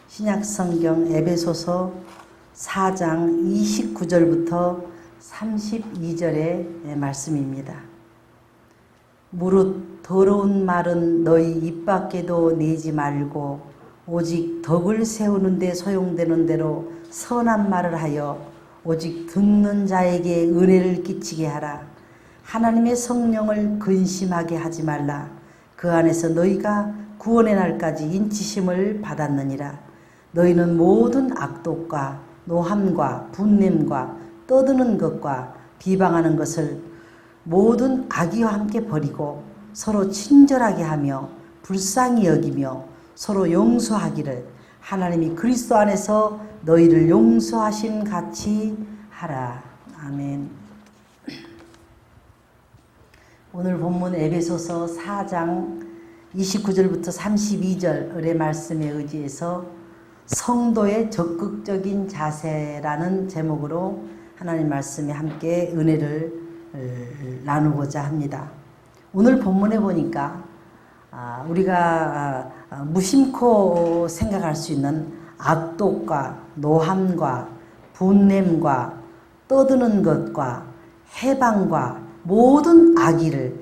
신약성경 에베소서 4장 29절부터 32절의 말씀입니다. 무릇 더러운 말은 너희 입 밖에도 내지 말고 오직 덕을 세우는 데 소용되는 대로 선한 말을 하여 오직 듣는 자에게 은혜를 끼치게 하라. 하나님의 성령을 근심하게 하지 말라. 그 안에서 너희가 구원의 날까지 인치심을 받았느니라. 너희는 모든 악독과 노함과 분냄과 떠드는 것과 비방하는 것을 모든 악의와 함께 버리고 서로 친절하게 하며 불쌍히 여기며 서로 용서하기를 하나님이 그리스도 안에서 너희를 용서하심 같이 하라. 아멘. 오늘 본문 에베소서 4장 29절부터 32절의 말씀에 의지해서 성도의 적극적인 자세라는 제목으로 하나님 말씀에 함께 은혜를 나누고자 합니다. 오늘 본문에 보니까 우리가 무심코 생각할 수 있는 악독과 노함과 분냄과 떠드는 것과 해방과 모든 악의를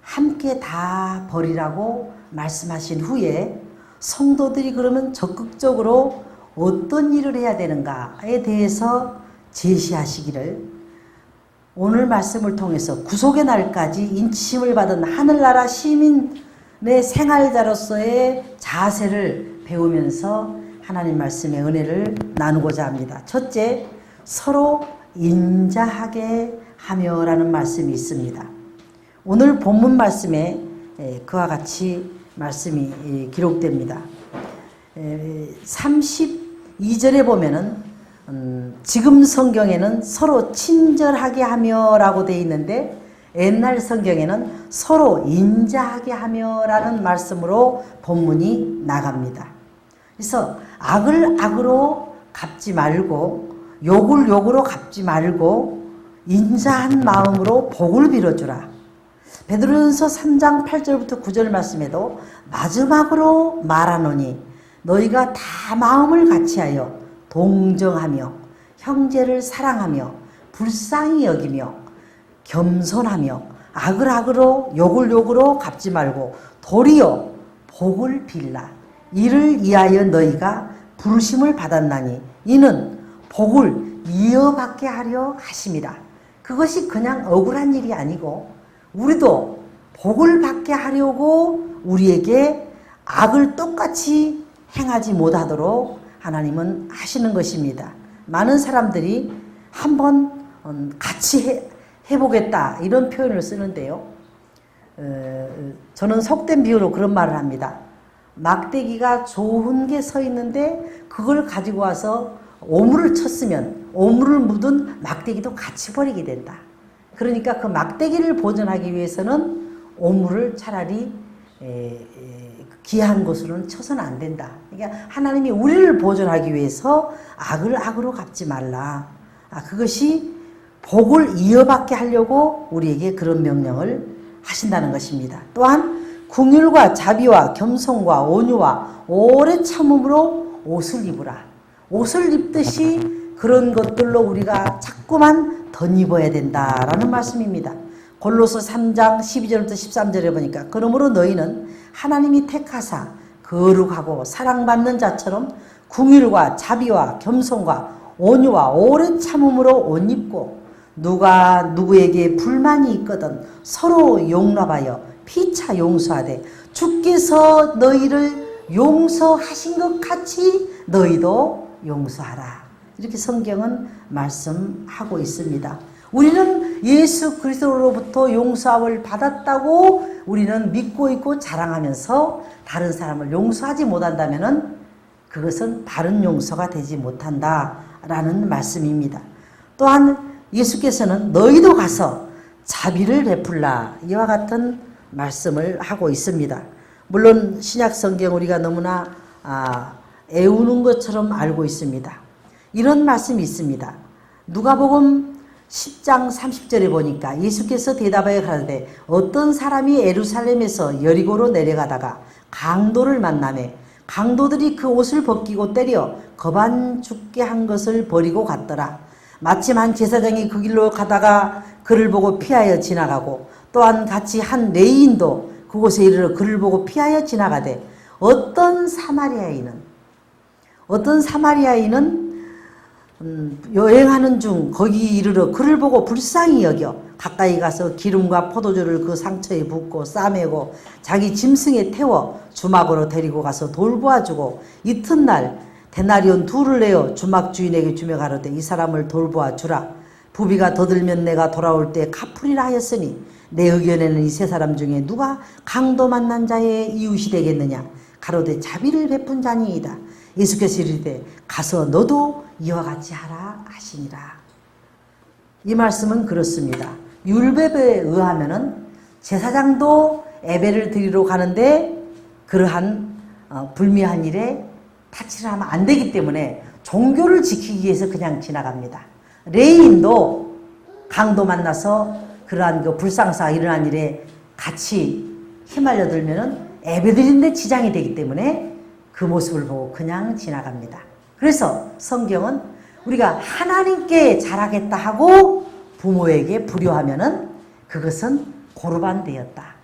함께 다 버리라고 말씀하신 후에 성도들이 그러면 적극적으로 어떤 일을 해야 되는가에 대해서 제시하시기를 오늘 말씀을 통해서 구속의 날까지 인치심을 받은 하늘나라 시민의 생활자로서의 자세를 배우면서 하나님 말씀의 은혜를 나누고자 합니다. 첫째, 서로 인자하게 하며라는 말씀이 있습니다. 오늘 본문 말씀에 그와 같이 말씀이 기록됩니다. 32절에 보면은 지금 성경에는 서로 친절하게 하며 라고 되어 있는데 옛날 성경에는 서로 인자하게 하며 라는 말씀으로 본문이 나갑니다. 그래서 악을 악으로 갚지 말고 욕을 욕으로 갚지 말고 인자한 마음으로 복을 빌어주라. 베드로전서 3장 8절부터 9절 말씀에도 마지막으로 말하노니 너희가 다 마음을 같이하여 동정하며 형제를 사랑하며 불쌍히 여기며 겸손하며 악을 악으로 욕을 욕으로 갚지 말고 도리어 복을 빌라. 이를 위하여 너희가 부르심을 받았나니 이는 복을 이어받게 하려 하심이라. 그것이 그냥 억울한 일이 아니고 우리도 복을 받게 하려고 우리에게 악을 똑같이 행하지 못하도록 하나님은 하시는 것입니다. 많은 사람들이 한번 같이 해보겠다 이런 표현을 쓰는데요. 저는 속된 비유로 그런 말을 합니다. 막대기가 좋은 게 서 있는데 그걸 가지고 와서 오물을 쳤으면 오물을 묻은 막대기도 같이 버리게 된다. 그러니까 그 막대기를 보존하기 위해서는 오물을 차라리 귀한 곳으로는 쳐서는 안 된다. 그러니까 하나님이 우리를 보존하기 위해서 악을 악으로 갚지 말라. 그것이 복을 이어받게 하려고 우리에게 그런 명령을 하신다는 것입니다. 또한 긍휼과 자비와 겸손과 온유와 오래 참음으로 옷을 입으라. 옷을 입듯이 그런 것들로 우리가 자꾸만 덧입어야 된다라는 말씀입니다. 골로새 3장 12절부터 13절에 보니까 그러므로 너희는 하나님이 택하사 거룩하고 사랑받는 자처럼 긍휼과 자비와 겸손과 온유와 오래 참음으로 옷 입고 누가 누구에게 불만이 있거든 서로 용납하여 피차 용서하되 주께서 너희를 용서하신 것 같이 너희도 용서하라. 이렇게 성경은 말씀하고 있습니다. 우리는 예수 그리스도로부터 용서함을 받았다고 우리는 믿고 있고 자랑하면서 다른 사람을 용서하지 못한다면 그것은 바른 용서가 되지 못한다라는 말씀입니다. 또한 예수께서는 너희도 가서 자비를 베풀라 이와 같은 말씀을 하고 있습니다. 물론 신약 성경 우리가 너무나 애우는 것처럼 알고 있습니다. 이런 말씀이 있습니다. 누가복음 10장 30절에 보니까 예수께서 대답하여 가라사대 어떤 사람이 예루살렘에서 여리고로 내려가다가 강도를 만나매 강도들이 그 옷을 벗기고 때려 거반 죽게 한 것을 버리고 갔더라. 마침 한 제사장이 그 길로 가다가 그를 보고 피하여 지나가고 또한 같이 한 레위인도 그곳에 이르러 그를 보고 피하여 지나가되 어떤 사마리아인은 여행하는 중 거기 이르러 그를 보고 불쌍히 여겨 가까이 가서 기름과 포도주를 그 상처에 붓고 싸매고 자기 짐승에 태워 주막으로 데리고 가서 돌보아주고 이튿날 데나리온 2를 내어 주막 주인에게 주며 가로되 이 사람을 돌보아 주라. 부비가 더 들면 내가 돌아올 때 갚으리라 하였으니 내 의견에는 이 세 사람 중에 누가 강도 만난 자의 이웃이 되겠느냐. 가로되 자비를 베푼 자니이다. 예수께서 이르되 가서 너도 이와 같이 하라 하시니라. 이 말씀은 그렇습니다. 율법에 의하면은 제사장도 예배를 드리러 가는데 그러한 불미한 일에 타치를 하면 안 되기 때문에 종교를 지키기 위해서 그냥 지나갑니다. 레위인도 강도 만나서 그러한 그 불상사가 일어난 일에 같이 휘말려 들면은 예배 드리는데 지장이 되기 때문에 그 모습을 보고 그냥 지나갑니다. 그래서 성경은 우리가 하나님께 잘하겠다 하고 부모에게 불효하면은 그것은 고르반 되었다.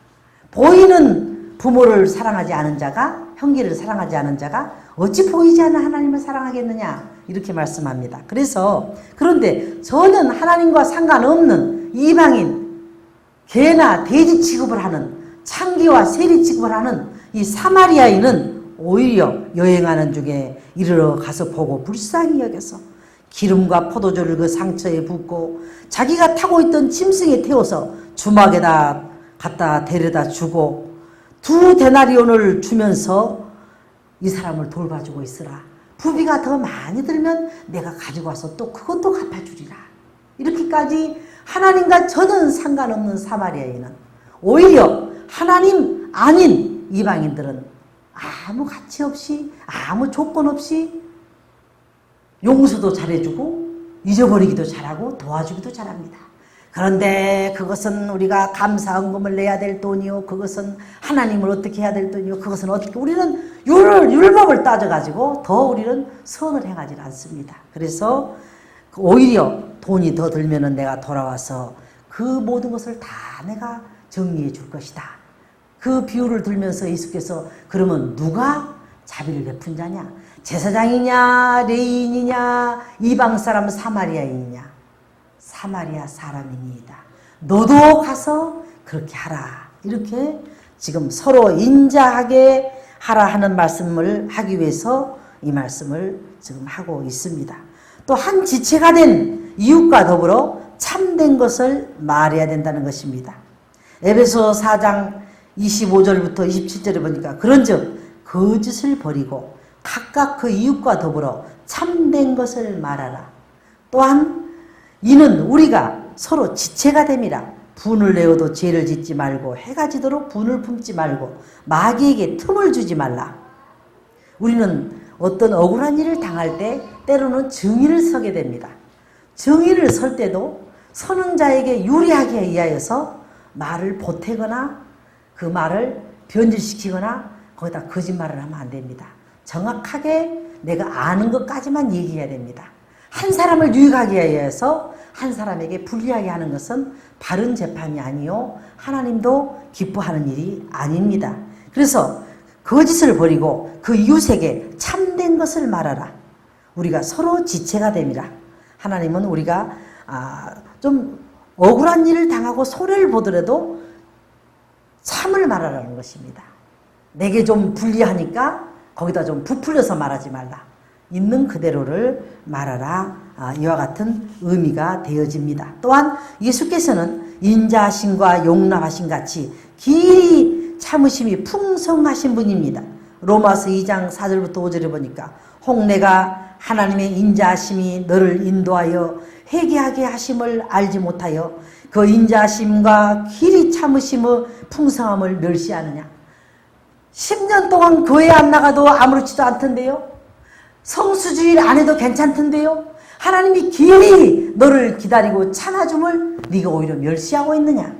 보이는 부모를 사랑하지 않은 자가, 형제를 사랑하지 않은 자가 어찌 보이지 않는 하나님을 사랑하겠느냐 이렇게 말씀합니다. 그런데 저는 하나님과 상관없는 이방인, 개나 돼지 취급을 하는, 창기와 세리 취급을 하는 이 사마리아인은 오히려 여행하는 중에 이르러 가서 보고 불쌍히 여겨서 기름과 포도주를 그 상처에 붓고 자기가 타고 있던 짐승에 태워서 주막에다 갖다 데려다 주고 2 데나리온을 주면서 이 사람을 돌봐주고 있으라. 부비가 더 많이 들면 내가 가지고 와서 또 그것도 갚아주리라. 이렇게까지 하나님과 전혀 상관없는 사마리아인은 오히려 하나님 아닌 이방인들은 아무 가치 없이 아무 조건 없이 용서도 잘해주고 잊어버리기도 잘하고 도와주기도 잘합니다. 그런데 그것은 우리가 감사헌금을 내야 될 돈이요, 그것은 하나님을 어떻게 해야 될 돈이요, 그것은 어떻게, 우리는 율법을 따져가지고 더 우리는 선을 행하지 않습니다. 그래서 오히려 돈이 더 들면은 내가 돌아와서 그 모든 것을 다 내가 정리해 줄 것이다. 그 비유를 들면서 예수께서 그러면 누가 자비를 베푼 자냐? 제사장이냐, 레위인이냐, 이방 사람 사마리아인이냐? 사마리아 사람이니이다. 너도 가서 그렇게 하라. 이렇게 지금 서로 인자하게 하라 하는 말씀을 하기 위해서 이 말씀을 지금 하고 있습니다. 또 한 지체가 된 이웃과 더불어 참된 것을 말해야 된다는 것입니다. 에베소 4장 25절부터 27절에 보니까 그런즉 거짓을 버리고 각각 그 이웃과 더불어 참된 것을 말하라. 또한 이는 우리가 서로 지체가 됨이라. 분을 내어도 죄를 짓지 말고 해가 지도록 분을 품지 말고 마귀에게 틈을 주지 말라. 우리는 어떤 억울한 일을 당할 때 때로는 정의를 서게 됩니다. 정의를 설 때도 서는 자에게 유리하게 위하여서 말을 보태거나 그 말을 변질시키거나 거기다 거짓말을 하면 안 됩니다. 정확하게 내가 아는 것까지만 얘기해야 됩니다. 한 사람을 유익하게 위해서 한 사람에게 불리하게 하는 것은 바른 재판이 아니요 하나님도 기뻐하는 일이 아닙니다. 그래서 거짓을 버리고 그 이웃에게 참된 것을 말하라. 우리가 서로 지체가 됨이라. 하나님은 우리가 좀 억울한 일을 당하고 손해를 보더라도 참을 말하라는 것입니다. 내게 좀 불리하니까 거기다 좀 부풀려서 말하지 말라. 있는 그대로를 말하라. 이와 같은 의미가 되어집니다. 또한 예수께서는 인자하심과 용납하심 같이 길이 참으심이 풍성하신 분입니다. 로마서 2장 4절부터 5절에 보니까 혹 내가 하나님의 인자하심이 너를 인도하여 회개하게 하심을 알지 못하여 그 인자하심과 길이 참으심의 풍성함을 멸시하느냐. 10년 동안 교회 안 나가도 아무렇지도 않던데요. 성수주일 안 해도 괜찮던데요. 하나님이 길이 너를 기다리고 참아줌을 네가 오히려 멸시하고 있느냐.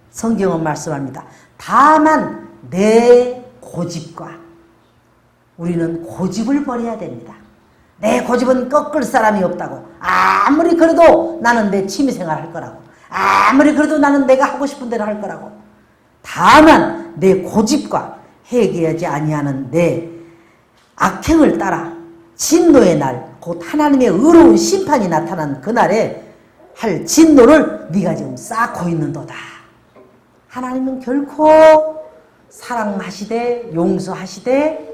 성경은 말씀합니다. 다만 내 고집과 우리는 고집을 버려야 됩니다. 내 고집은 꺾을 사람이 없다고. 아무리 그래도 나는 내 취미생활 할 거라고. 아무리 그래도 나는 내가 하고 싶은 대로 할 거라고. 다만 내 고집과 해결하지 아니하는 내 악행을 따라 진노의 날, 곧 하나님의 의로운 심판이 나타난 그날에 할 진노를 네가 지금 쌓고 있는도다. 하나님은 결코 사랑하시되 용서하시되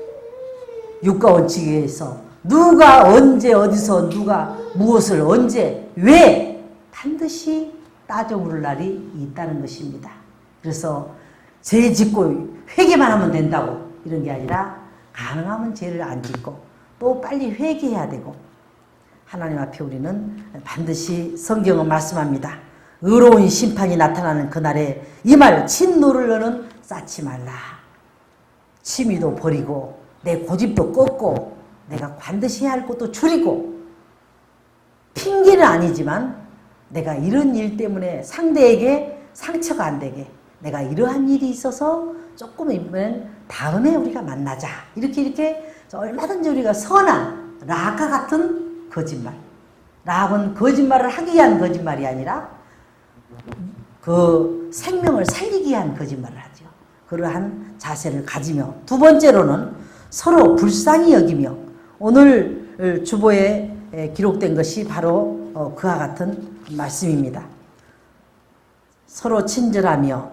육가 원칙에 의해서 누가 언제 어디서 누가 무엇을 언제 왜 반드시 따져 물을 날이 있다는 것입니다. 그래서 죄 짓고 회개만 하면 된다고 이런 게 아니라 가능하면 죄를 안 짓고 또 빨리 회개해야 되고 하나님 앞에 우리는 반드시 성경은 말씀합니다. 의로운 심판이 나타나는 그날에 이 말 진노를 너는 쌓지 말라. 취미도 버리고 내 고집도 꺾고 내가 반드시 해야 할 것도 줄이고 핑계는 아니지만 내가 이런 일 때문에 상대에게 상처가 안 되게 내가 이러한 일이 있어서 조금 이번엔 다음에 우리가 만나자. 이렇게 얼마든지 우리가 선한 라합과 같은 거짓말. 라합은 거짓말을 하기 위한 거짓말이 아니라 그 생명을 살리기 위한 거짓말을 하죠. 그러한 자세를 가지며 두 번째로는 서로 불쌍히 여기며 오늘 주보에 기록된 것이 바로 그와 같은 말씀입니다. 서로 친절하며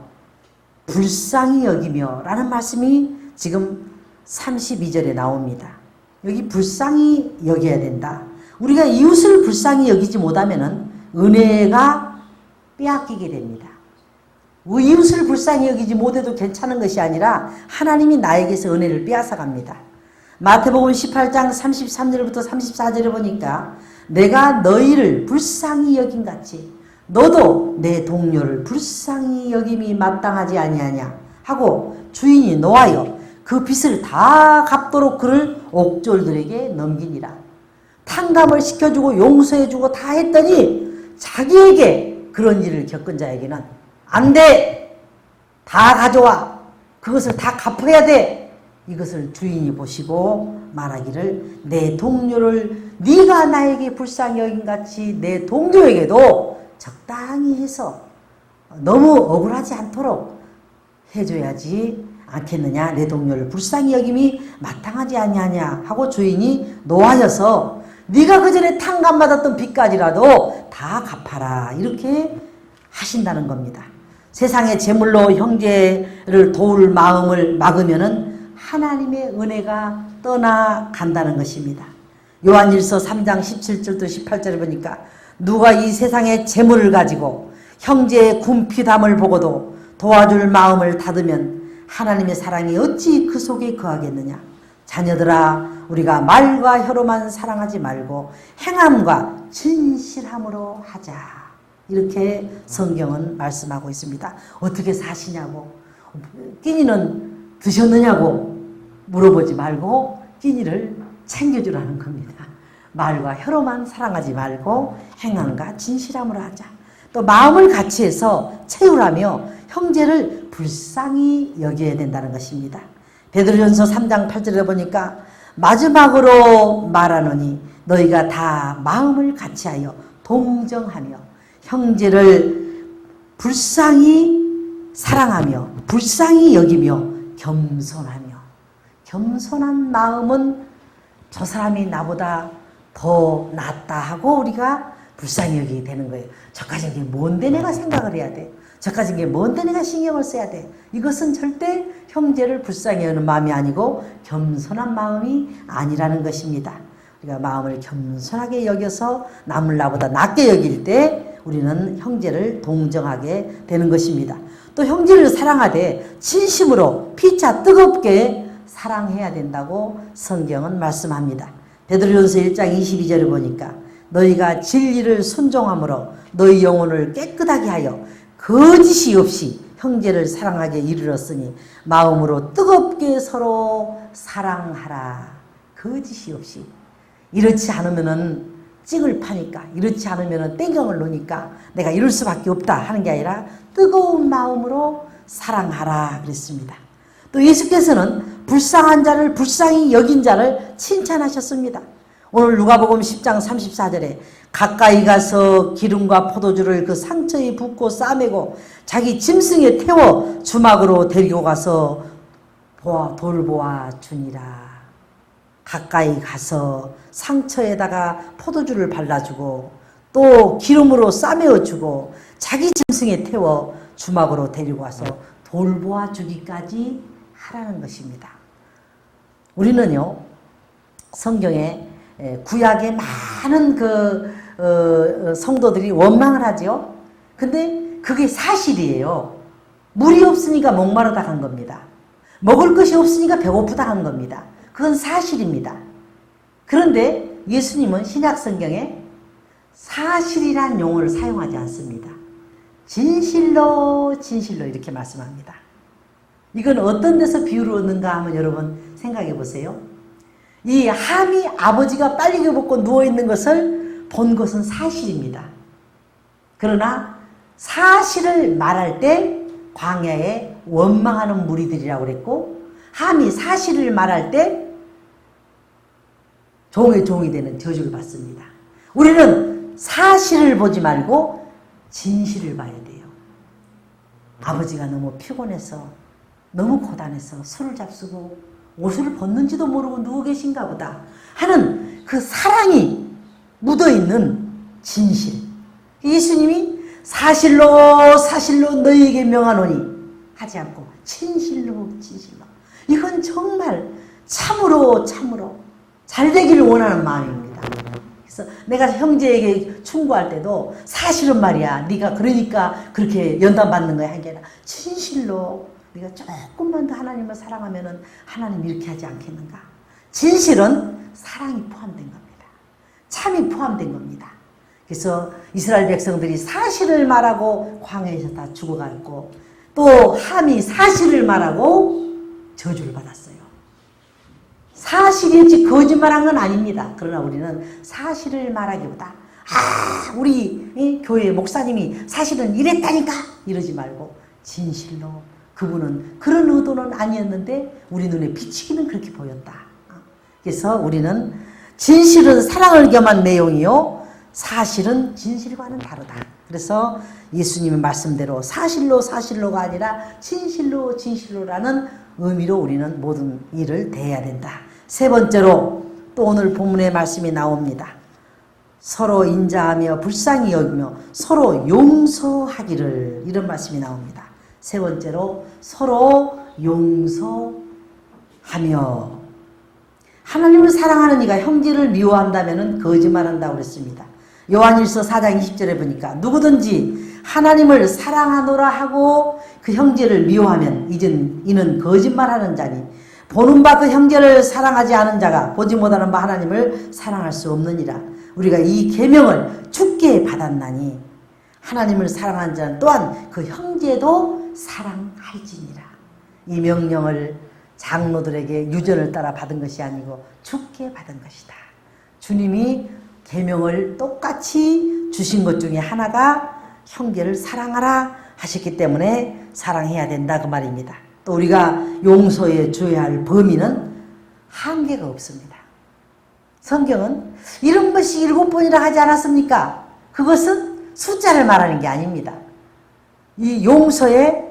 불쌍히 여기며 라는 말씀이 지금 32절에 나옵니다. 여기 불쌍히 여겨야 된다. 우리가 이웃을 불쌍히 여기지 못하면 은혜가 빼앗기게 됩니다. 이웃을 불쌍히 여기지 못해도 괜찮은 것이 아니라 하나님이 나에게서 은혜를 빼앗아 갑니다. 마태복음 18장 33절부터 34절에 보니까 내가 너희를 불쌍히 여긴 같이 너도 내 동료를 불쌍히 여김이 마땅하지 아니하냐 하고 주인이 노하여 그 빚을 다 갚도록 그를 옥졸들에게 넘기니라. 탕감을 시켜주고 용서해주고 다 했더니 자기에게 그런 일을 겪은 자에게는 안 돼! 다 가져와! 그것을 다 갚아야 돼! 이것을 주인이 보시고 말하기를 내 동료를 네가 나에게 불쌍히 여긴같이 내 동료에게도 적당히 해서 너무 억울하지 않도록 해줘야지 않겠느냐. 내 동료를 불쌍히 여김이 마땅하지 아니하냐 하고 주인이 노하여서 네가 그전에 탕감받았던 빚까지라도 다 갚아라. 이렇게 하신다는 겁니다. 세상의 재물로 형제를 도울 마음을 막으면은 하나님의 은혜가 떠나간다는 것입니다. 요한일서 3장 17절부터 18절을 보니까 누가 이 세상의 재물을 가지고 형제의 궁핍함을 보고도 도와줄 마음을 닫으면 하나님의 사랑이 어찌 그 속에 거하겠느냐. 자녀들아 우리가 말과 혀로만 사랑하지 말고 행함과 진실함으로 하자. 이렇게 성경은 말씀하고 있습니다. 어떻게 사시냐고 끼니는 드셨느냐고 물어보지 말고 끼니를 챙겨주라는 겁니다. 말과 혀로만 사랑하지 말고 행함과 진실함으로 하자. 또 마음을 같이 해서 채우라며 형제를 불쌍히 여겨야 된다는 것입니다. 베드로전서 3장 8절에 보니까 마지막으로 말하노니 너희가 다 마음을 같이하여 동정하며 형제를 불쌍히 사랑하며 불쌍히 여기며 겸손하며. 겸손한 마음은 저 사람이 나보다 더 낫다 하고 우리가 불쌍히 여기게 되는 거예요. 저까지 게 뭔데 내가 생각을 해야 돼. 저까지 게 뭔데 내가 신경을 써야 돼. 이것은 절대 형제를 불쌍히 여기는 마음이 아니고 겸손한 마음이 아니라는 것입니다. 우리가 마음을 겸손하게 여겨서 남을 나보다 낫게 여길 때 우리는 형제를 동정하게 되는 것입니다. 또 형제를 사랑하되 진심으로 피차 뜨겁게 사랑해야 된다고 성경은 말씀합니다. 베드로전서 1장 22절을 보니까 너희가 진리를 순종함으로 너희 영혼을 깨끗하게 하여 거짓이 없이 형제를 사랑하게 이르렀으니 마음으로 뜨겁게 서로 사랑하라. 거짓이 없이. 이렇지 않으면은 찍을 파니까, 이렇지 않으면은 땡경을 놓으니까 내가 이럴 수밖에 없다 하는 게 아니라 뜨거운 마음으로 사랑하라 그랬습니다. 또 예수께서는 불쌍한 자를 불쌍히 여긴 자를 칭찬하셨습니다. 오늘 누가복음 10장 34절에 가까이 가서 기름과 포도주를 그 상처에 붓고 싸매고 자기 짐승에 태워 주막으로 데리고 가서 돌보아 주니라. 가까이 가서 상처에다가 포도주를 발라주고 또 기름으로 싸매어주고 자기 짐승에 태워 주막으로 데리고 와서 돌보아 주기까지 하라는 것입니다. 우리는요, 성경에 구약의 많은 성도들이 원망을 하죠. 근데 그게 사실이에요. 물이 없으니까 목마르다 간 겁니다. 먹을 것이 없으니까 배고프다 한 겁니다. 그건 사실입니다. 그런데 예수님은 신약 성경에 사실이란 용어를 사용하지 않습니다. 진실로 진실로 이렇게 말씀합니다. 이건 어떤 데서 비유를 얻는가 하면 여러분 생각해 보세요. 이 함이 아버지가 빨개 벗고 누워있는 것을 본 것은 사실입니다. 그러나 사실을 말할 때 광야에 원망하는 무리들이라고 그랬고, 함이 사실을 말할 때 종의 종이 되는 저주를 받습니다. 우리는 사실을 보지 말고 진실을 봐야 돼요. 아버지가 너무 피곤해서 너무 고단해서 술을 잡수고 옷을 벗는지도 모르고 누워 계신가 보다 하는 그 사랑이 묻어있는 진실. 예수님이 사실로 사실로 너희에게 명하노니 하지 않고 진실로 진실로. 이건 정말 참으로 참으로 잘 되기를 원하는 마음입니다. 그래서 내가 형제에게 충고할 때도 사실은 말이야, 네가 그러니까 그렇게 연단받는 거야 한 게 아니라 진실로 네가 조금만 더 하나님을 사랑하면은 하나님 이렇게 하지 않겠는가. 진실은 사랑이 포함된 겁니다. 참이 포함된 겁니다. 그래서 이스라엘 백성들이 사실을 말하고 광야에서 다 죽어갔고, 또 함이 사실을 말하고 저주를 받았어요. 사실이지 거짓말한 건 아닙니다. 그러나 우리는 사실을 말하기보다 우리 교회 목사님이 사실은 이랬다니까 이러지 말고 진실로 그분은 그런 의도는 아니었는데 우리 눈에 비치기는 그렇게 보였다. 그래서 우리는 진실은 사랑을 겸한 내용이요, 사실은 진실과는 다르다. 그래서 예수님의 말씀대로 사실로 사실로가 아니라 진실로 진실로라는 의미로 우리는 모든 일을 대해야 된다. 세 번째로 또 오늘 본문의 말씀이 나옵니다. 서로 인자하며 불쌍히 여기며 서로 용서하기를, 이런 말씀이 나옵니다. 세 번째로 서로 용서하며. 하나님을 사랑하는 이가 형제를 미워한다면 거짓말한다고 그랬습니다. 요한일서 4장 20절에 보니까 누구든지 하나님을 사랑하노라 하고 그 형제를 미워하면 이는 거짓말하는 자니 보는 바 그 형제를 사랑하지 않은 자가 보지 못하는 바 하나님을 사랑할 수 없느니라. 우리가 이 계명을 주께 받았나니 하나님을 사랑하는 자는 또한 그 형제도 사랑할지니라. 이 명령을 장로들에게 유전을 따라 받은 것이 아니고 주께 받은 것이다. 주님이 계명을 똑같이 주신 것 중에 하나가 형제를 사랑하라 하셨기 때문에 사랑해야 된다 그 말입니다. 또 우리가 용서해 줘야 할 범위는 한계가 없습니다. 성경은 70번씩 7번이라 하지 않았습니까? 그것은 숫자를 말하는 게 아닙니다. 이 용서에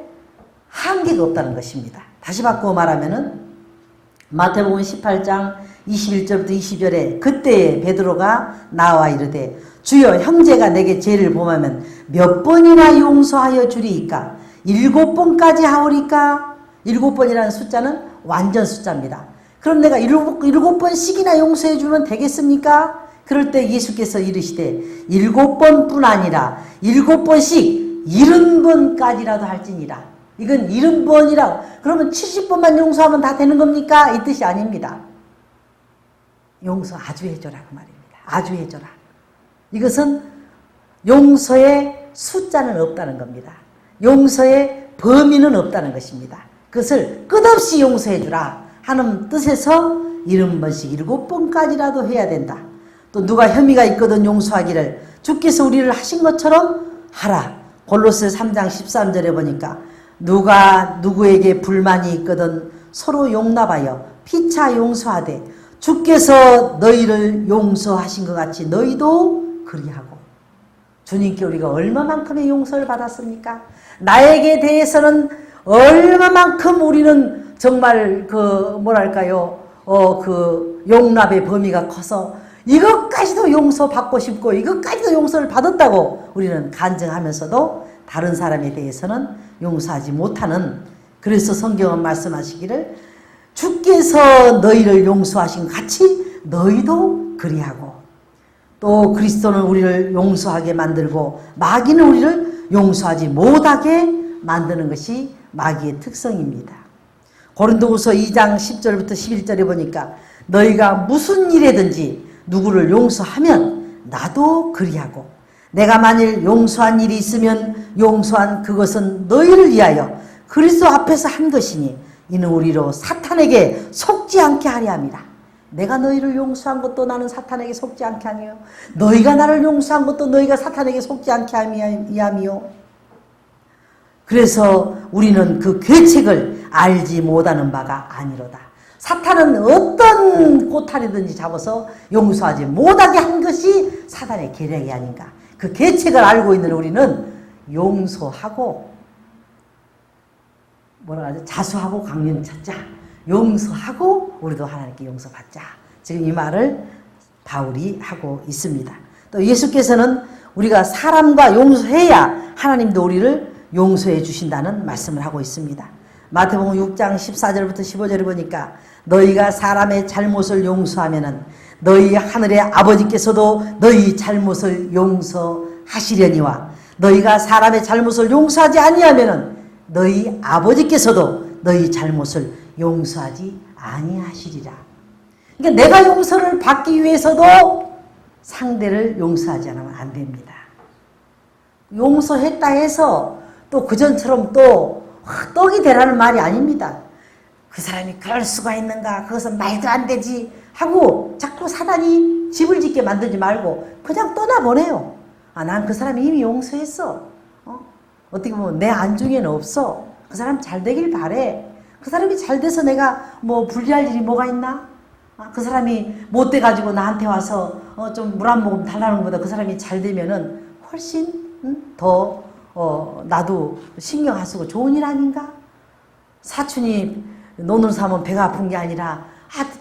한계가 없다는 것입니다. 다시 바꾸어 말하면은 마태복음 18장 21절부터 22절에 그때에 베드로가 나와 이르되 주여 형제가 내게 죄를 범하면 몇 번이나 용서하여 주리이까? 7번까지 하오리까? 7번이라는 숫자는 완전 숫자입니다. 그럼 내가 7번씩이나 용서해 주면 되겠습니까? 그럴 때 예수께서 이르시되 7번뿐 아니라 7번씩 70번까지라도 할지니라. 이건 70번이라고. 그러면 70번만 용서하면 다 되는 겁니까? 이 뜻이 아닙니다. 용서 아주 해줘라 그 말입니다. 아주 해줘라. 이것은 용서의 숫자는 없다는 겁니다. 용서의 범위는 없다는 것입니다. 그것을 끝없이 용서해주라 하는 뜻에서 70번씩 7번까지라도 해야 된다. 또 누가 혐의가 있거든 용서하기를 주께서 우리를 하신 것처럼 하라. 골로새 3장 13절에 보니까 누가 누구에게 불만이 있거든 서로 용납하여 피차 용서하되 주께서 너희를 용서하신 것 같이 너희도 그리하고. 주님께 우리가 얼마만큼의 용서를 받았습니까? 나에게 대해서는 얼마만큼 우리는 정말 용납의 범위가 커서 이것까지도 용서받고 싶고 이것까지도 용서를 받았다고 우리는 간증하면서도 다른 사람에 대해서는 용서하지 못하는, 그래서 성경은 말씀하시기를 주께서 너희를 용서하신 같이 너희도 그리하고. 또 그리스도는 우리를 용서하게 만들고 마귀는 우리를 용서하지 못하게 만드는 것이 마귀의 특성입니다. 고린도후서 2장 10절부터 11절에 보니까 너희가 무슨 일에든지 누구를 용서하면 나도 그리하고 내가 만일 용서한 일이 있으면 용서한 그것은 너희를 위하여 그리스도 앞에서 한 것이니 이는 우리로 사탄에게 속지 않게 하려 함이라. 내가 너희를 용서한 것도 나는 사탄에게 속지 않게 하며 너희가 나를 용서한 것도 너희가 사탄에게 속지 않게 함이요. 그래서 우리는 그 계책을 알지 못하는 바가 아니로다. 사탄은 어떤 꼬타리든지 잡아서 용서하지 못하게 한 것이 사탄의 계략이 아닌가. 그 계책을 알고 있는 우리는 용서하고 자수하고 강령 찾자. 용서하고 우리도 하나님께 용서받자. 지금 이 말을 바울이 하고 있습니다. 또 예수께서는 우리가 사람과 용서해야 하나님도 우리를 용서해 주신다는 말씀을 하고 있습니다. 마태복음 6장 14절부터 15절에 보니까 너희가 사람의 잘못을 용서하면은 너희 하늘의 아버지께서도 너희 잘못을 용서하시려니와 너희가 사람의 잘못을 용서하지 아니하면은 너희 아버지께서도 너희 잘못을 용서하지 아니하시리라. 그러니까 내가 용서를 받기 위해서도 상대를 용서하지 않으면 안 됩니다. 용서했다 해서 또 그전처럼 또 떡이 되라는 말이 아닙니다. 그 사람이 그럴 수가 있는가, 그것은 말도 안 되지 하고 자꾸 사단이 집을 짓게 만들지 말고 그냥 떠나보내요. 난 그 사람이 이미 용서했어. 어떻게 보면 내 안중에는 없어. 그 사람 잘 되길 바래. 그 사람이 잘 돼서 내가 불리할 일이 뭐가 있나? 그 사람이 못 돼가지고 나한테 와서 좀 물 한 모금 달라는 것보다 그 사람이 잘 되면은 훨씬 더 나도 신경 안 쓰고 좋은 일 아닌가? 사촌이 논으로 사면 배가 아픈 게 아니라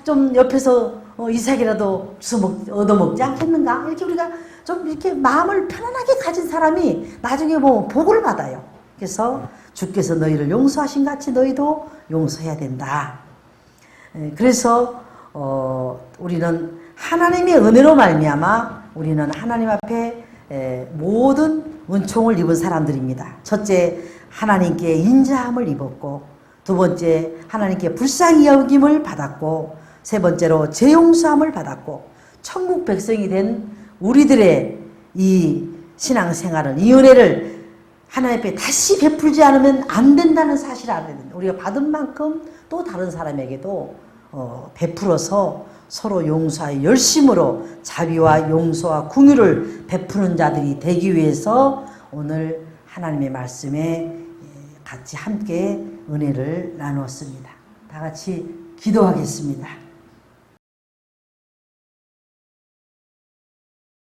좀 옆에서 이삭이라도 얻어먹지 않겠는가? 이렇게 우리가 좀 이렇게 마음을 편안하게 가진 사람이 나중에 보면 복을 받아요. 그래서 주께서 너희를 용서하신 같이 너희도 용서해야 된다. 그래서 우리는 하나님의 은혜로 말미암아 우리는 하나님 앞에 모든 은총을 입은 사람들입니다. 첫째, 하나님께 인자함을 입었고, 두 번째, 하나님께 불쌍히 여김을 받았고, 세 번째로 재용서함을 받았고, 천국 백성이 된 우리들의 이 신앙생활은, 이 은혜를 하나님 앞에 다시 베풀지 않으면 안 된다는 사실을 알아야 됩니다. 우리가 받은 만큼 또 다른 사람에게도 베풀어서 서로 용서하여 열심으로 자비와 용서와 긍휼을 베푸는 자들이 되기 위해서 오늘 하나님의 말씀에 같이 함께 은혜를 나누었습니다. 다 같이 기도하겠습니다.